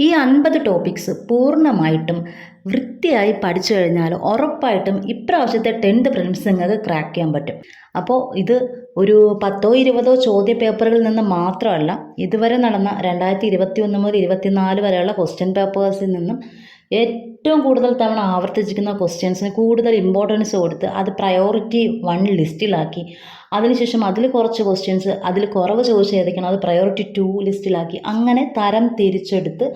ഈ 50 ടോപ്പിക്സ് പൂർണ്ണമായിട്ടും വൃത്തിയായി പഠിച്ചു കഴിഞ്ഞാൽ ഉറപ്പായിട്ടും ഇപ്രാവശ്യത്തെ 10th പ്രിലിംസ് നിങ്ങൾക്ക് ക്രാക്ക് ചെയ്യാൻ പറ്റും. അപ്പോൾ ഇത് ഒരു 10-20 ചോദ്യ പേപ്പറുകളിൽ നിന്ന് മാത്രമല്ല, ഇതുവരെ നടന്ന 2021 മുതൽ 24 വരെയുള്ള ക്വസ്റ്റ്യൻ പേപ്പേഴ്സിൽ നിന്നും ഏറ്റവും കൂടുതൽ തവണ ആവർത്തിച്ചിരിക്കുന്ന ക്വസ്റ്റ്യൻസിന് കൂടുതൽ ഇമ്പോർട്ടൻസ് കൊടുത്ത് അത് പ്രയോറിറ്റി 1 ലിസ്റ്റിലാക്കി, അതിനുശേഷം അതിൽ കുറച്ച് ക്വസ്റ്റ്യൻസ് അതിൽ കുറവ് ചോദിച്ച് ഏതൊക്കെയാണ് അത് പ്രയോറിറ്റി 2 ലിസ്റ്റിലാക്കി, അങ്ങനെ തരം തിരിച്ചെടുത്ത്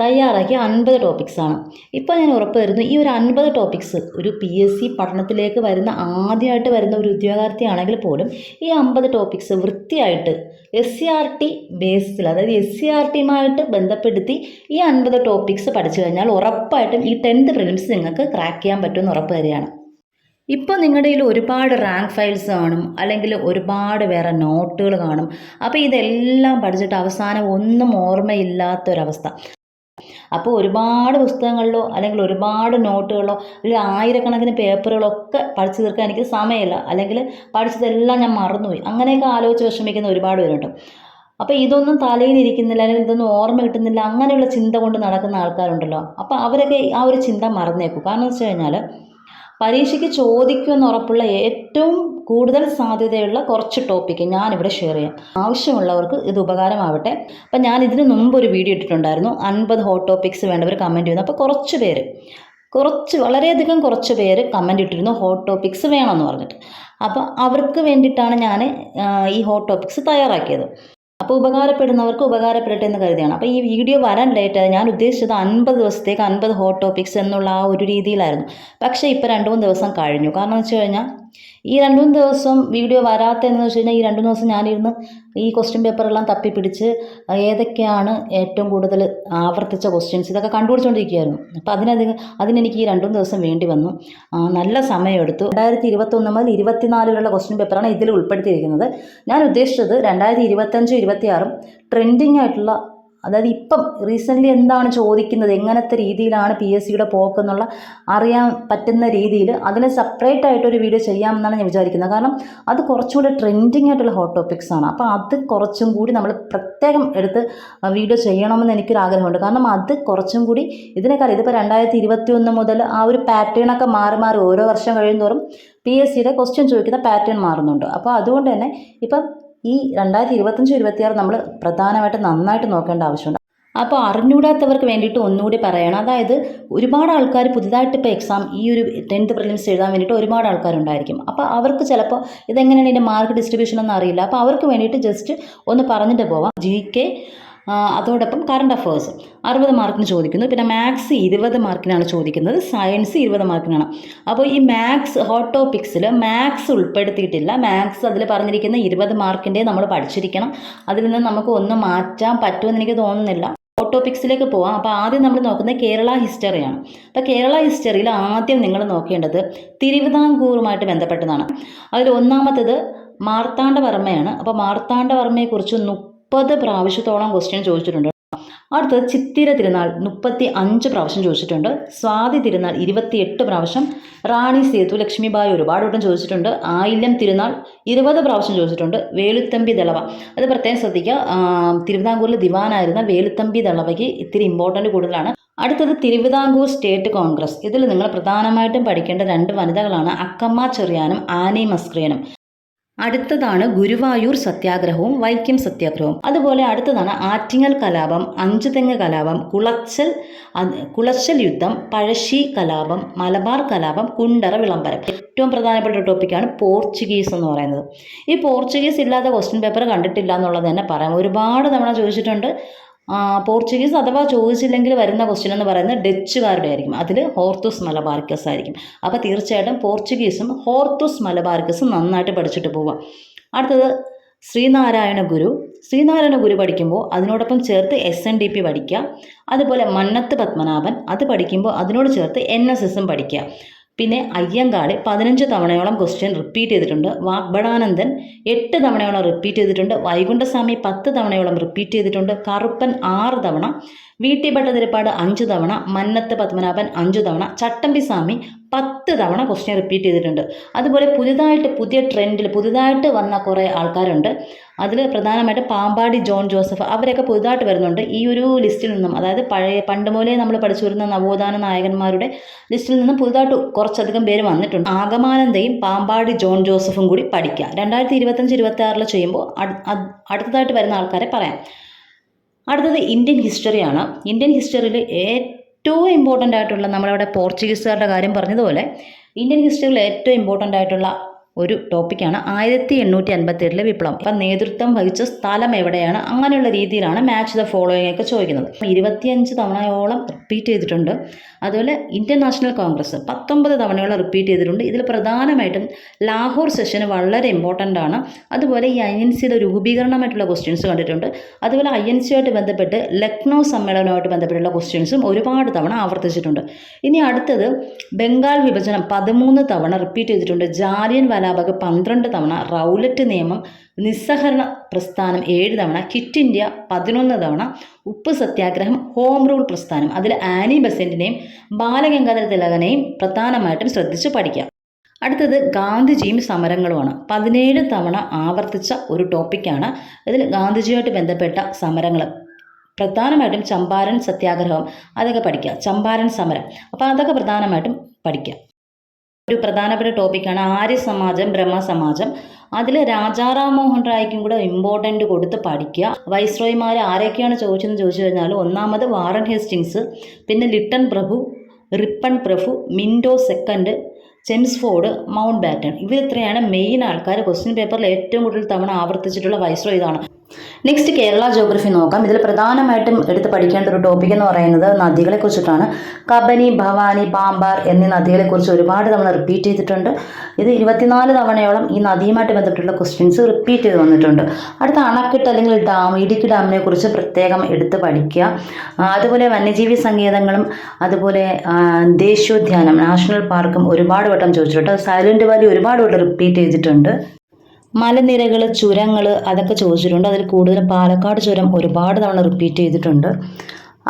തയ്യാറാക്കിയ 50 ടോപ്പിക്സാണ്. ഇപ്പോൾ ഞാൻ ഉറപ്പ് തരുന്നു, ഈ ഒരു 50 ടോപ്പിക്സ് ഒരു PSC പഠനത്തിലേക്ക് വരുന്ന ആദ്യമായിട്ട് വരുന്ന ഒരു ഉദ്യോഗാർത്ഥിയാണെങ്കിൽ പോലും ഈ 50 ടോപ്പിക്സ് വൃത്തിയായിട്ട് SCRT ബേസിൽ, അതായത് SCRTയുമായിട്ട് ബന്ധപ്പെടുത്തി ഈ 50 ടോപ്പിക്സ് പഠിച്ചു കഴിഞ്ഞാൽ ഉറപ്പായിട്ടും ഈ 10th പ്രിലിംസ് നിങ്ങൾക്ക് ക്രാക്ക് ചെയ്യാൻ പറ്റുമെന്ന് ഉറപ്പ് തരികയാണ്. ഇപ്പോൾ നിങ്ങളുടെ കയ്യിൽ ഒരുപാട് റാങ്ക് ഫയൽസ് കാണും, അല്ലെങ്കിൽ ഒരുപാട് വേറെ നോട്ടുകൾ കാണും. അപ്പോൾ ഇതെല്ലാം പഠിച്ചിട്ട് അവസാനം ഒന്നും ഓർമ്മയില്ലാത്തൊരവസ്ഥ. അപ്പോൾ ഒരുപാട് പുസ്തകങ്ങളിലോ അല്ലെങ്കിൽ ഒരുപാട് നോട്ടുകളോ അല്ലെങ്കിൽ ആയിരക്കണക്കിന് പേപ്പറുകളൊക്കെ പഠിച്ചു തീർക്കാൻ എനിക്ക് സമയമില്ല, അല്ലെങ്കിൽ പഠിച്ചതെല്ലാം ഞാൻ മറന്നുപോയി, അങ്ങനെയൊക്കെ ആലോചിച്ച് വിഷമിക്കുന്ന ഒരുപാട് പേരുണ്ട്. അപ്പോൾ ഇതൊന്നും തലയിൽ ഇരിക്കുന്നില്ല, അല്ലെങ്കിൽ ഇതൊന്നും ഓർമ്മ കിട്ടുന്നില്ല, അങ്ങനെയുള്ള ചിന്ത കൊണ്ട് നടക്കുന്ന ആൾക്കാരുണ്ടല്ലോ. അപ്പോൾ അവരൊക്കെ ആ ഒരു ചിന്ത മറന്നേക്കും. കാരണം എന്ന് വെച്ച് കഴിഞ്ഞാൽ പരീക്ഷയ്ക്ക് ചോദിക്കുമെന്ന് ഉറപ്പുള്ള ഏറ്റവും കൂടുതൽ സാധ്യതയുള്ള കുറച്ച് ടോപ്പിക്ക് ഞാനിവിടെ ഷെയർ ചെയ്യാം. ആവശ്യമുള്ളവർക്ക് ഇത് ഉപകാരമാവട്ടെ. അപ്പം ഞാൻ ഇതിന് മുമ്പ് ഒരു വീഡിയോ ഇട്ടിട്ടുണ്ടായിരുന്നു, 50 ഹോട്ട് ടോപ്പിക്സ് വേണ്ടവർ കമൻറ്റ് ചെയ്യുന്നു. അപ്പോൾ വളരെയധികം കുറച്ച് പേര് കമൻറ്റ് ഇട്ടിരുന്നു ഹോട്ട് ടോപ്പിക്സ് വേണമെന്ന് പറഞ്ഞിട്ട്. അപ്പോൾ അവർക്ക് വേണ്ടിയിട്ടാണ് ഞാൻ ഈ ഹോട്ട് ടോപ്പിക്സ് തയ്യാറാക്കിയത്. അപ്പോൾ ഉപകാരപ്പെടുന്നവർക്ക് ഉപകാരപ്പെടട്ടെ എന്ന് കരുതിയാണ്. അപ്പോൾ ഈ വീഡിയോ വരാൻ ലേറ്റായി. ഞാൻ ഉദ്ദേശിച്ചത് 50 ദിവസത്തേക്ക് 50 ഹോട്ട് ടോപ്പിക്സ് എന്നുള്ള ആ ഒരു രീതിയിലായിരുന്നു. പക്ഷേ ഇപ്പോൾ 2-3 ദിവസം കഴിഞ്ഞു. കാരണം എന്ന് വെച്ച് കഴിഞ്ഞാൽ ഈ 2-3 ദിവസം വീഡിയോ വരാത്തതെന്ന് വെച്ച് കഴിഞ്ഞാൽ ഈ 2 ദിവസം ഞാനിരുന്ന് ഈ ക്വസ്റ്റ്യൻ പേപ്പറെല്ലാം തപ്പിപ്പിടിച്ച് ഏതൊക്കെയാണ് ഏറ്റവും കൂടുതൽ ആവർത്തിച്ച ക്വസ്റ്റ്യൻസ് ഇതൊക്കെ കണ്ടുപിടിച്ചുകൊണ്ടിരിക്കുകയായിരുന്നു. അപ്പോൾ അതിനെനിക്ക് ഈ 2-3 ദിവസം വേണ്ടി വന്നു. നല്ല സമയമെടുത്തു. 2021 മുതൽ 24 വരെയുള്ള ക്വസ്റ്റ്യൻ പേപ്പറാണ് ഇതിൽ ഉൾപ്പെടുത്തിയിരിക്കുന്നത്. ഞാൻ ഉദ്ദേശിച്ചത് 2025-26 ട്രെൻഡിങ് ആയിട്ടുള്ള, അതായത് ഇപ്പം റീസെൻ്റ്ലി എന്താണ് ചോദിക്കുന്നത്, എങ്ങനത്തെ രീതിയിലാണ് PSCയുടെ പോക്കെന്നുള്ള അറിയാൻ പറ്റുന്ന രീതിയിൽ അതിന് സെപ്പറേറ്റ് ആയിട്ടൊരു വീഡിയോ ചെയ്യാമെന്നാണ് ഞാൻ വിചാരിക്കുന്നത്. കാരണം അത് കുറച്ചുകൂടി ട്രെൻഡിങ് ആയിട്ടുള്ള ഹോട്ട് ടോപ്പിക്സ് ആണ്. അപ്പോൾ അത് കുറച്ചും കൂടി നമ്മൾ പ്രത്യേകം എടുത്ത് വീഡിയോ ചെയ്യണമെന്ന് എനിക്കൊരു ആഗ്രഹമുണ്ട്. കാരണം അത് കുറച്ചും കൂടി ഇതിനേക്കാൾ, ഇതിപ്പോൾ 2021 മുതൽ ആ ഒരു പാറ്റേണൊക്കെ മാറി മാറി ഓരോ വർഷം കഴിയുന്തോറും PSCയുടെ ക്വസ്റ്റ്യൻ ചോദിക്കുന്ന പാറ്റേൺ മാറുന്നുണ്ട്. അപ്പോൾ അതുകൊണ്ട് തന്നെ ഇപ്പം ഈ 2025-26 നമ്മൾ പ്രധാനമായിട്ട് നന്നായിട്ട് നോക്കേണ്ട ആവശ്യമുണ്ട്. അപ്പോൾ അറിഞ്ഞൂടാത്തവർക്ക് വേണ്ടിയിട്ട് ഒന്നുകൂടി പറയണം. അതായത് ഒരുപാട് ആൾക്കാർ പുതുതായിട്ട് ഇപ്പോൾ എക്സാം ഈ ഒരു 10th പ്രിലിംസ് എഴുതാൻ വേണ്ടിയിട്ട് ഒരുപാട് ആൾക്കാരുണ്ടായിരിക്കും. അപ്പോൾ അവർക്ക് ചിലപ്പോൾ ഇതെങ്ങനെയാണ് ഇതിൻ്റെ മാർക്ക് ഡിസ്ട്രിബ്യൂഷൻ ഒന്നും അറിയില്ല. അപ്പോൾ അവർക്ക് വേണ്ടിയിട്ട് ജസ്റ്റ് ഒന്ന് പറഞ്ഞിട്ട് പോവാം. GK അതോടൊപ്പം കറണ്ട് അഫേഴ്സ് 60 മാർക്കിന് ചോദിക്കുന്നു. പിന്നെ മാത്സ് 20 മാർക്കിനാണ് ചോദിക്കുന്നത്, സയൻസ് 20 മാർക്കിനാണ്. അപ്പോൾ ഈ മാത്സ് ഹോട്ട് ടോപ്പിക്സിൽ മാത്സ് ഉൾപ്പെടുത്തിയിട്ടില്ല. മാത്സ് അതിൽ പറഞ്ഞിരിക്കുന്ന 20 മാർക്കിൻ്റെ നമ്മൾ പഠിച്ചിരിക്കണം. അതിൽ നിന്ന് നമുക്ക് ഒന്നും മാറ്റാൻ പറ്റുമെന്ന് എനിക്ക് തോന്നുന്നില്ല. ഹോട്ട് ടോപ്പിക്സിലേക്ക് പോവാം. അപ്പോൾ ആദ്യം നമ്മൾ നോക്കുന്നത് കേരള ഹിസ്റ്ററിയാണ്. അപ്പോൾ കേരള ഹിസ്റ്ററിയിൽ ആദ്യം നിങ്ങൾ നോക്കേണ്ടത് തിരുവിതാംകൂറുമായിട്ട് ബന്ധപ്പെട്ടതാണ്. അതിൽ ഒന്നാമത്തേത് മാർത്താണ്ഡവർമ്മയാണ്. അപ്പോൾ മാർത്താണ്ഡവർമ്മയെക്കുറിച്ച് 30 പ്രാവശ്യത്തോളം ക്വസ്റ്റ്യൻ ചോദിച്ചിട്ടുണ്ട്. അടുത്തത് ചിത്തിര തിരുനാൾ 35 പ്രാവശ്യം ചോദിച്ചിട്ടുണ്ട്. സ്വാതി തിരുനാൾ 28 പ്രാവശ്യം. റാണി സേതു ലക്ഷ്മിബായി ഒരുപാട് വട്ടം ചോദിച്ചിട്ടുണ്ട്. ആയില്യം തിരുനാൾ 20 പ്രാവശ്യം ചോദിച്ചിട്ടുണ്ട്. വേലുത്തമ്പി ദളവ, അത് പ്രത്യേകം ശ്രദ്ധിക്കുക, തിരുവിതാംകൂറിൽ ദിവാനായിരുന്ന വേലുത്തമ്പി ദളവയ്ക്ക് ഇത്തിരി ഇമ്പോർട്ടൻ്റ് കൂടുതലാണ്. അടുത്തത് തിരുവിതാംകൂർ സ്റ്റേറ്റ് കോൺഗ്രസ്. ഇതിൽ നിങ്ങൾ പ്രധാനമായിട്ടും പഠിക്കേണ്ട 2 വനിതകളാണ് അക്കമ്മ ചെറിയാനും ആനി മസ്ക്രിയനും. അടുത്തതാണ് ഗുരുവായൂർ സത്യാഗ്രഹവും വൈക്കം സത്യാഗ്രഹവും. അതുപോലെ അടുത്തതാണ് ആറ്റിങ്ങൽ കലാപം, അഞ്ചുതെങ്ങ് കലാപം, കുളച്ചൽ യുദ്ധം, പഴശ്ശി കലാപം, മലബാർ കലാപം, കുണ്ടറ വിളംബരം. ഏറ്റവും പ്രധാനപ്പെട്ട ടോപ്പിക്കാണ് പോർച്ചുഗീസ് എന്ന് പറയുന്നത്. ഈ പോർച്ചുഗീസ് ഇല്ലാത്ത ക്വസ്റ്റ്യൻ പേപ്പർ കണ്ടിട്ടില്ല എന്നുള്ളത് തന്നെ പറയാം. ഒരുപാട് തവണ ചോദിച്ചിട്ടുണ്ട്. പോർച്ചുഗീസ് അഥവാ ചോദിച്ചില്ലെങ്കിൽ വരുന്ന ക്വസ്റ്റ്യൻ എന്ന് പറയുന്നത് ഡച്ചുകാരുടെ ആയിരിക്കും. അതിൽ ഹോർത്തൂസ് മലബാർക്കസ് ആയിരിക്കും. അപ്പോൾ തീർച്ചയായിട്ടും പോർച്ചുഗീസും ഹോർത്തൂസ് മലബാർക്കസും നന്നായിട്ട് പഠിച്ചിട്ട് പോവാം. അടുത്തത് ശ്രീനാരായണ ഗുരു പഠിക്കുമ്പോൾ അതിനോടൊപ്പം ചേർത്ത് SNDP പഠിക്കുക. അതുപോലെ മന്നത്ത് പത്മനാഭൻ, അത് പഠിക്കുമ്പോൾ അതിനോട് ചേർത്ത് NSSും പഠിക്കുക. പിന്നെ അയ്യങ്കാളി 15 തവണയോളം ക്വസ്റ്റ്യൻ റിപ്പീറ്റ് ചെയ്തിട്ടുണ്ട്. വാഗ്ബടാനന്ദൻ 8 തവണയോളം റിപ്പീറ്റ് ചെയ്തിട്ടുണ്ട്. വൈകുണ്ഠസ്വാമി 10 തവണയോളം റിപ്പീറ്റ് ചെയ്തിട്ടുണ്ട്. കറുപ്പൻ 6 തവണ. VT ഭട്ടതിരിപ്പാട് 5 തവണ. മന്നത്ത് പത്മനാഭൻ 5 തവണ. ചട്ടമ്പി സ്വാമി 10 തവണ ക്വസ്റ്റ്യൻ റിപ്പീറ്റ് ചെയ്തിട്ടുണ്ട്. അതുപോലെ പുതിയ ട്രെൻഡിൽ പുതുതായിട്ട് വന്ന കുറേ ആൾക്കാരുണ്ട്. അതിൽ പ്രധാനമായിട്ട് പാമ്പാടി ജോൺ ജോസഫ് അവരൊക്കെ പുതുതായിട്ട് വരുന്നുണ്ട് ഈ ഒരു ലിസ്റ്റിൽ നിന്നും. അതായത് പണ്ട് മുതലേ നമ്മൾ പഠിച്ചു വരുന്ന നവോത്ഥാന നായകന്മാരുടെ ലിസ്റ്റിൽ നിന്നും പുതുതായിട്ട് കുറച്ചധികം പേര് വന്നിട്ടുണ്ട്. ആഗമാനന്ദയും പാമ്പാടി ജോൺ ജോസഫും കൂടി പഠിക്കുക. 2025-26 ചെയ്യുമ്പോൾ അടുത്തതായിട്ട് വരുന്ന ആൾക്കാരെ പറയാം. അടുത്തത് ഇന്ത്യൻ ഹിസ്റ്ററിയാണ്. ഇന്ത്യൻ ഹിസ്റ്ററിയിൽ ഏറ്റവും ഇമ്പോർട്ടൻ്റ് ആയിട്ടുള്ള, നമ്മളവിടെ പോർച്ചുഗീസുകാരുടെ കാര്യം പറഞ്ഞതുപോലെ ഇന്ത്യൻ ഹിസ്റ്ററിയിൽ ഏറ്റവും ഇമ്പോർട്ടൻ്റ് ആയിട്ടുള്ള ഒരു ടോപ്പിക്കാണ് 1857 വിപ്ലവം. അപ്പം നേതൃത്വം വഹിച്ച സ്ഥലം എവിടെയാണ്, അങ്ങനെയുള്ള രീതിയിലാണ് മാച്ച് ദ ഫോളോയിങ് ഒക്കെ ചോദിക്കുന്നത്. 25 തവണയോളം റിപ്പീറ്റ് ചെയ്തിട്ടുണ്ട്. അതുപോലെ ഇന്ത്യൻ നാഷണൽ കോൺഗ്രസ് 19 തവണയോളം റിപ്പീറ്റ് ചെയ്തിട്ടുണ്ട്. ഇതിൽ പ്രധാനമായിട്ടും ലാഹോർ സെഷന് വളരെ ഇമ്പോർട്ടൻ്റ് ആണ്. അതുപോലെ ഈ INCയുടെ രൂപീകരണമായിട്ടുള്ള ക്വസ്റ്റ്യൻസ് കണ്ടിട്ടുണ്ട്. അതുപോലെ INCയുമായിട്ട് ബന്ധപ്പെട്ട് ലക്നൗ സമ്മേളനവുമായിട്ട് ബന്ധപ്പെട്ടുള്ള ക്വസ്റ്റ്യൻസും ഒരുപാട് തവണ ആവർത്തിച്ചിട്ടുണ്ട്. ഇനി അടുത്തത് ബംഗാൾ വിഭജനം 13 തവണ റിപ്പീറ്റ് ചെയ്തിട്ടുണ്ട്. ജാലിയൻ വാലാബാഗ് 12 തവണ, റൗലറ്റ് നിയമം, നിസ്സഹരണ പ്രസ്ഥാനം 7 തവണ, ക്വിറ്റ് ഇന്ത്യ 11 തവണ, ഉപ്പ് സത്യാഗ്രഹം, ഹോം റൂൾ പ്രസ്ഥാനം. അതിൽ ആനി ബെസന്റിനെയും ബാലഗംഗാധര തിലകനെയും പ്രധാനമായിട്ടും ശ്രദ്ധിച്ച് പഠിക്കാം. അടുത്തത് ഗാന്ധിജിയും സമരങ്ങളുമാണ്. 17 തവണ ആവർത്തിച്ച ഒരു ടോപ്പിക്കാണ്. ഇതിൽ ഗാന്ധിജിയുമായിട്ട് ബന്ധപ്പെട്ട സമരങ്ങൾ പ്രധാനമായിട്ടും ചമ്പാരൻ സത്യാഗ്രഹം അതൊക്കെ പഠിക്കുക. ചമ്പാരൻ സമരം, അപ്പോൾ അതൊക്കെ പ്രധാനമായിട്ടും പഠിക്കുക. ഒരു പ്രധാനപ്പെട്ട ടോപ്പിക്കാണ് ആര്യ സമാജം, ബ്രഹ്മസമാജം. അതിൽ രാജാറാം മോഹൻ റായ്ക്കും കൂടെ ഇമ്പോർട്ടൻ്റ് കൊടുത്ത് പഠിക്കുക. വൈസ്രോയിമാർ ആരൊക്കെയാണ് ചോദിച്ചതെന്ന് ചോദിച്ചു കഴിഞ്ഞാൽ, ഒന്നാമത് വാറൻ ഹേസ്റ്റിങ്സ്, പിന്നെ ലിട്ടൺ പ്രഭു, റിപ്പൺ പ്രഭു, Minto second, Chelmsford, Mountbatten. ഇവരിത്രയാണ് മെയിൻ ആൾക്കാർ. ക്വസ്റ്റ്യൻ പേപ്പറിൽ ഏറ്റവും കൂടുതൽ തവണ ആവർത്തിച്ചിട്ടുള്ള വൈസ്രോയി ഇതാണ്. നെക്സ്റ്റ് കേരള ജോഗ്രഫി നോക്കാം. ഇതിൽ പ്രധാനമായിട്ടും എടുത്ത് പഠിക്കേണ്ട ഒരു ടോപ്പിക് എന്ന് പറയുന്നത് നദികളെ കുറിച്ചിട്ടാണ്. കബനി, ഭവാനി, പാമ്പാർ എന്നീ നദികളെക്കുറിച്ച് ഒരുപാട് തവണ റിപ്പീറ്റ് ചെയ്തിട്ടുണ്ട്. ഇത് 24 തവണയോളം ഈ നദിയുമായിട്ട് ബന്ധപ്പെട്ടുള്ള ക്വസ്റ്റ്യൻസ് റിപ്പീറ്റ് ചെയ്ത് വന്നിട്ടുണ്ട്. അടുത്ത അണക്കെട്ട് അല്ലെങ്കിൽ ഡാം, ഇടുക്കി ഡാമിനെ കുറിച്ച് പ്രത്യേകം എടുത്ത് പഠിക്കുക. അതുപോലെ വന്യജീവി സങ്കേതങ്ങളും അതുപോലെ ദേശീയോദ്യാനം, നാഷണൽ പാർക്കും ഒരുപാട് വട്ടം ചോദിച്ചിട്ടുണ്ട്. സൈലന്റ് വാലി ഒരുപാട് വട്ടം റിപ്പീറ്റ് ചെയ്തിട്ടുണ്ട്. മലനിരകൾ, ചുരങ്ങൾ അതൊക്കെ ചോദിച്ചിട്ടുണ്ട്. അതിൽ കൂടുതലും പാലക്കാട് ചുരം ഒരുപാട് തവണ റിപ്പീറ്റ് ചെയ്തിട്ടുണ്ട്.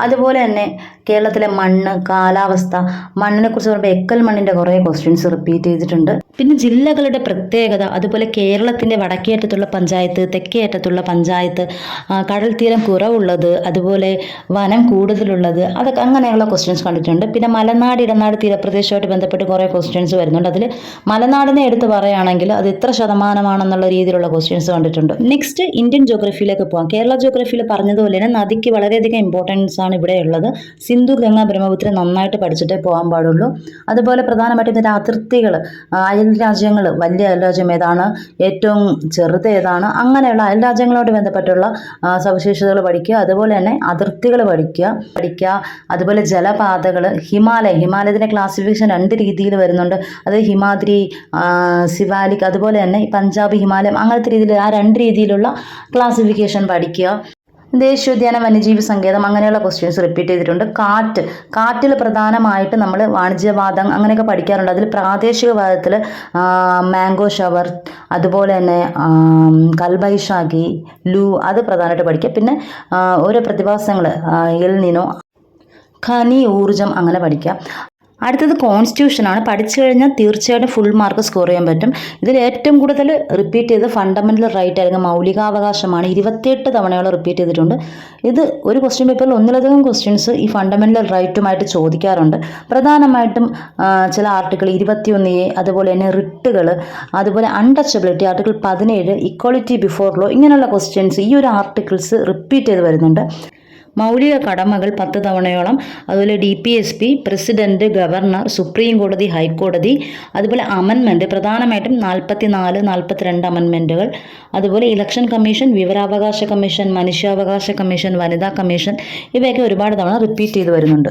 അതുപോലെ തന്നെ കേരളത്തിലെ മണ്ണ്, കാലാവസ്ഥ, മണ്ണിനെ കുറിച്ച് പറയുമ്പോൾ എക്കൽ മണ്ണിൻ്റെ കുറേ ക്വസ്റ്റ്യൻസ് റിപ്പീറ്റ് ചെയ്തിട്ടുണ്ട്. പിന്നെ ജില്ലകളുടെ പ്രത്യേകത, അതുപോലെ കേരളത്തിൻ്റെ വടക്കേ അറ്റത്തുള്ള പഞ്ചായത്ത്, തെക്കേ അറ്റത്തുള്ള പഞ്ചായത്ത്, കടൽ തീരം കുറവുള്ളത്, അതുപോലെ വനം കൂടുതലുള്ളത്, അതൊക്കെ അങ്ങനെയുള്ള ക്വസ്റ്റ്യൻസ് കണ്ടിട്ടുണ്ട്. പിന്നെ മലനാട്, ഇടനാട്, തീരപ്രദേശമായിട്ട് ബന്ധപ്പെട്ട് കുറേ ക്വസ്റ്റ്യൻസ് വരുന്നുണ്ട്. അതിൽ മലനാടിനെ എടുത്ത് പറയുകയാണെങ്കിൽ അത് എത്ര ശതമാനമാണെന്നുള്ള രീതിയിലുള്ള ക്വസ്റ്റ്യൻസ് കണ്ടിട്ടുണ്ട്. നെക്സ്റ്റ് ഇന്ത്യൻ ജോഗ്രഫിയിലേക്ക് പോകാം. കേരള ജോഗ്രഫിയിൽ പറഞ്ഞതുപോലെ തന്നെ നദിക്ക് വളരെയധികം ഇമ്പോർട്ടൻസ് ആണ് ഇവിടെ ഉള്ളത്. സിന്ധു, ഗംഗ, ബ്രഹ്മപുത്ര നന്നായിട്ട് പഠിച്ചിട്ടേ പോകാൻ പാടുള്ളൂ. അതുപോലെ പ്രധാനമായിട്ടും ഇതിൻ്റെ അതിർത്തികൾ, അയൽ രാജ്യങ്ങൾ, വലിയ അയൽ രാജ്യം ഏതാണ്, ഏറ്റവും ചെറുത് ഏതാണ്, അങ്ങനെയുള്ള അയൽ രാജ്യങ്ങളോട് ബന്ധപ്പെട്ടുള്ള സവിശേഷതകൾ പഠിക്കുക. അതുപോലെ തന്നെ അതിർത്തികൾ പഠിക്കുക. അതുപോലെ ജലപാതകൾ, ഹിമാലയത്തിൻ്റെ ക്ലാസിഫിക്കേഷൻ 2 രീതിയിൽ വരുന്നുണ്ട്. അത് ഹിമാദ്രി, സിവാലിക്, അതുപോലെ തന്നെ പഞ്ചാബ്, ഹിമാലയം, അങ്ങനത്തെ രീതിയിൽ ആ 2 രീതിയിലുള്ള ക്ലാസിഫിക്കേഷൻ പഠിക്കുക. ദേശീയോദ്യാനം, വന്യജീവി സങ്കേതം, അങ്ങനെയുള്ള ക്വസ്റ്റ്യൻസ് റിപ്പീറ്റ് ചെയ്തിട്ടുണ്ട്. കാറ്റിൽ പ്രധാനമായിട്ട് നമ്മൾ വാണിജ്യവാദം അങ്ങനെയൊക്കെ പഠിക്കാറുണ്ട്. അതിൽ പ്രാദേശിക വാദത്തിൽ മാംഗോ ഷവർ, അതുപോലെ തന്നെ കൽബൈശാഖി, ലൂ, അത് പ്രധാനമായിട്ട് പഠിക്കുക. പിന്നെ ഓരോ പ്രതിഭാസങ്ങൾ, എൽ നിനോ, ഖനി, ഊർജം, അങ്ങനെ പഠിക്കുക. അടുത്തത് കോൺസ്റ്റിറ്റ്യൂഷനാണ്. പഠിച്ചു കഴിഞ്ഞാൽ തീർച്ചയായിട്ടും ഫുൾ മാർക്ക് സ്കോർ ചെയ്യാൻ പറ്റും. ഇതിൽ ഏറ്റവും കൂടുതൽ റിപ്പീറ്റ് ചെയ്ത് ഫണ്ടമെൻ്റൽ റൈറ്റ് അല്ലെങ്കിൽ മൗലികാവകാശമാണ്. 28 തവണയോളം റിപ്പീറ്റ് ചെയ്തിട്ടുണ്ട്. ഇത് ഒരു ക്വസ്റ്റ്യൻ പേപ്പറിൽ ഒന്നിലധികം ക്വസ്റ്റ്യൻസ് ഈ ഫണ്ടമെൻ്റൽ റൈറ്റുമായിട്ട് ചോദിക്കാറുണ്ട്. പ്രധാനമായിട്ടും ചില ആർട്ടിക്കിൾ 21A, അതുപോലെ തന്നെ റിട്ടുകൾ, അതുപോലെ untouchability article 17, equality before law, ഇങ്ങനെയുള്ള ക്വസ്റ്റ്യൻസ് ഈ ഒരു ആർട്ടിക്കിൾസ് റിപ്പീറ്റ് ചെയ്ത് വരുന്നുണ്ട്. മൗലിക കടമകൾ 10 തവണയോളം, അതുപോലെ DPSP, പ്രസിഡന്റ്, ഗവർണർ, സുപ്രീം കോടതി, ഹൈക്കോടതി, അതുപോലെ അമെൻമെൻറ്റ് പ്രധാനമായിട്ടും 44, 42 അമെൻമെൻറ്റുകൾ, അതുപോലെ ഇലക്ഷൻ കമ്മീഷൻ, വിവരാവകാശ കമ്മീഷൻ, മനുഷ്യാവകാശ കമ്മീഷൻ, വനിതാ കമ്മീഷൻ, ഇവയൊക്കെ ഒരുപാട് തവണ റിപ്പീറ്റ് ചെയ്ത് വരുന്നുണ്ട്.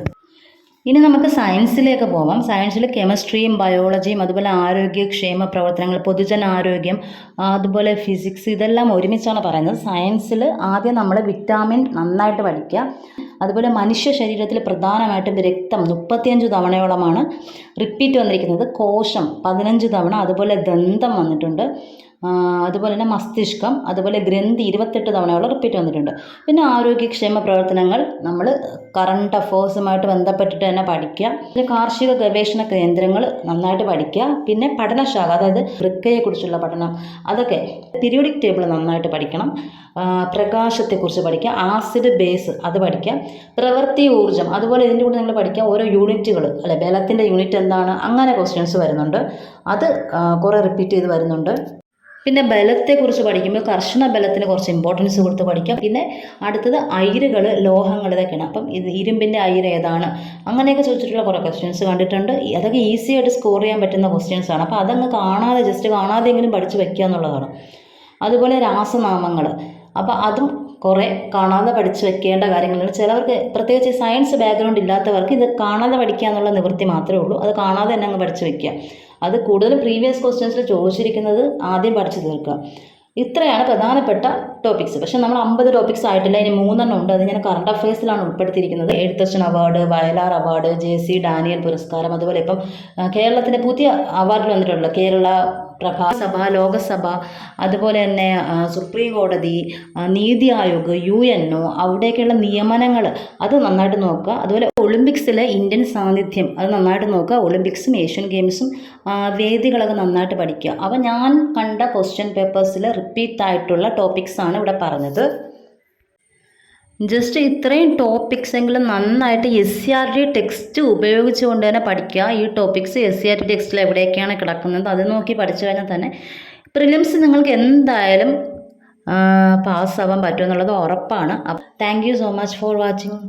ഇനി നമുക്ക് സയൻസിലേക്ക് പോവാം. സയൻസിൽ കെമിസ്ട്രിയും ബയോളജിയും അതുപോലെ ആരോഗ്യക്ഷേമ പ്രവർത്തനങ്ങൾ, പൊതുജനാരോഗ്യം, അതുപോലെ ഫിസിക്സ്, ഇതെല്ലാം ഒരുമിച്ചാണ് പറയുന്നത്. സയൻസിൽ ആദ്യം നമ്മൾ വിറ്റാമിൻ നന്നായിട്ട് പഠിക്കുക. അതുപോലെ മനുഷ്യ ശരീരത്തിൽ പ്രധാനമായിട്ടും രക്തം 35 തവണയോളമാണ് റിപ്പീറ്റ് വന്നിരിക്കുന്നത്. കോശം 15 തവണ, അതുപോലെ ദന്തം വന്നിട്ടുണ്ട്. അതുപോലെ തന്നെ മസ്തിഷ്കം, അതുപോലെ ഗ്രന്ഥി 28 തവണയോളം റിപ്പീറ്റ് വന്നിട്ടുണ്ട്. പിന്നെ ആരോഗ്യക്ഷേമ പ്രവർത്തനങ്ങൾ നമ്മൾ കറണ്ട് അഫേഴ്സുമായിട്ട് ബന്ധപ്പെട്ടിട്ട് തന്നെ പഠിക്കുക. പിന്നെ കാർഷിക ഗവേഷണ കേന്ദ്രങ്ങൾ നന്നായിട്ട് പഠിക്കുക. പിന്നെ പഠനശാഖ, അതായത് വൃക്കയെക്കുറിച്ചുള്ള പഠനം, അതൊക്കെ പീരിയോഡിക് ടേബിൾ നന്നായിട്ട് പഠിക്കണം. പ്രകാശത്തെക്കുറിച്ച് പഠിക്കുക. ആസിഡ് ബേസ് അത് പഠിക്കുക. പ്രവൃത്തി ഊർജ്ജം, അതുപോലെ ഇതിൻ്റെ കൂടെ നിങ്ങൾ പഠിക്കുക ഓരോ യൂണിറ്റുകൾ, അല്ലെ ബലത്തിൻ്റെ യൂണിറ്റ് എന്താണ്, അങ്ങനെ ക്വസ്റ്റ്യൻസ് വരുന്നുണ്ട്. അത് കുറേ റിപ്പീറ്റ് ചെയ്ത് വരുന്നുണ്ട്. പിന്നെ ബലത്തെക്കുറിച്ച് പഠിക്കുമ്പോൾ കർശന ബലത്തിന് കുറച്ച് ഇമ്പോർട്ടൻസ് കൊടുത്ത് പഠിക്കാം. പിന്നെ അടുത്തത് അയിരുകൾ, ലോഹങ്ങൾ, ഇതൊക്കെയാണ്. അപ്പം ഇത് ഇരുമ്പിൻ്റെ അയിര് ഏതാണ്, അങ്ങനെയൊക്കെ ചോദിച്ചിട്ടുള്ള കുറേ ക്വസ്റ്റ്യൻസ് കണ്ടിട്ടുണ്ട്. അതൊക്കെ ഈസി ആയിട്ട് സ്കോർ ചെയ്യാൻ പറ്റുന്ന ക്വസ്റ്റ്യൻസ് ആണ്. അപ്പോൾ അതങ്ങ് കാണാതെ, ജസ്റ്റ് കാണാതെയെങ്കിലും പഠിച്ച് വയ്ക്കുക എന്നുള്ളതാണ്. അതുപോലെ രാസനാമങ്ങൾ, അപ്പോൾ അതും കുറേ കാണാതെ പഠിച്ച് വെക്കേണ്ട കാര്യങ്ങളാണ്. ചിലവർക്ക് പ്രത്യേകിച്ച് സയൻസ് ബാക്ക്ഗ്രൗണ്ട് ഇല്ലാത്തവർക്ക് ഇത് കാണാതെ പഠിക്കുക എന്നുള്ള നിവൃത്തി മാത്രമേ ഉള്ളൂ. അത് കാണാതെ തന്നെ അങ്ങ് പഠിച്ച് വെക്കുക. അത് കൂടുതലും പ്രീവിയസ് ക്വസ്റ്റ്യൻസിൽ ചോദിച്ചിരിക്കുന്നത് ആദ്യം പഠിച്ചു തീർക്കുക. ഇത്രയാണ് പ്രധാനപ്പെട്ട ടോപ്പിക്സ്. പക്ഷേ നമ്മൾ 50 ടോപ്പിക്സ് ആയിട്ടില്ല, ഇനി 3 ഉണ്ട്. അത് ഞാൻ കറണ്ട് അഫയേഴ്സിലാണ് ഉൾപ്പെടുത്തിയിരിക്കുന്നത്. Ezhuthachan award, Vayalar award, JC Daniel പുരസ്കാരം, അതുപോലെ ഇപ്പം കേരളത്തിൻ്റെ പുതിയ അവാർഡിൽ വന്നിട്ടുള്ള കേരള പ്രഭാസഭ, ലോകസഭ, അതുപോലെ തന്നെ സുപ്രീം കോടതി, നീതി ആയോഗ്, UNO, അവിടേക്കുള്ള നിയമനങ്ങൾ അത് നന്നായിട്ട് നോക്കുക. അതുപോലെ ഒളിമ്പിക്സിലെ ഇന്ത്യൻ സാന്നിധ്യം അത് നന്നായിട്ട് നോക്കുക. ഒളിമ്പിക്സും ഏഷ്യൻ ഗെയിംസും വേദികളൊക്കെ നന്നായിട്ട് പഠിക്കുക. അപ്പോൾ ഞാൻ കണ്ട ക്വസ്റ്റ്യൻ പേപ്പേഴ്സിൽ റിപ്പീറ്റ് ആയിട്ടുള്ള ടോപ്പിക്സാണ് ഇവിടെ പറഞ്ഞത്. ജസ്റ്റ് ഇത്രയും ടോപ്പിക്സ് എങ്കിലും നന്നായിട്ട് SCRT ടെക്സ്റ്റ് ഉപയോഗിച്ചുകൊണ്ട് തന്നെ പഠിക്കുക. ഈ ടോപ്പിക്സ് SCRT ടെക്സ്റ്റിൽ എവിടെയൊക്കെയാണ് കിടക്കുന്നത് അത് നോക്കി പഠിച്ചു കഴിഞ്ഞാൽ തന്നെ പ്രിലിംസ് നിങ്ങൾക്ക് എന്തായാലും പാസ്സാവാൻ പറ്റുമെന്നുള്ളത് ഉറപ്പാണ്. Thank you so much for watching.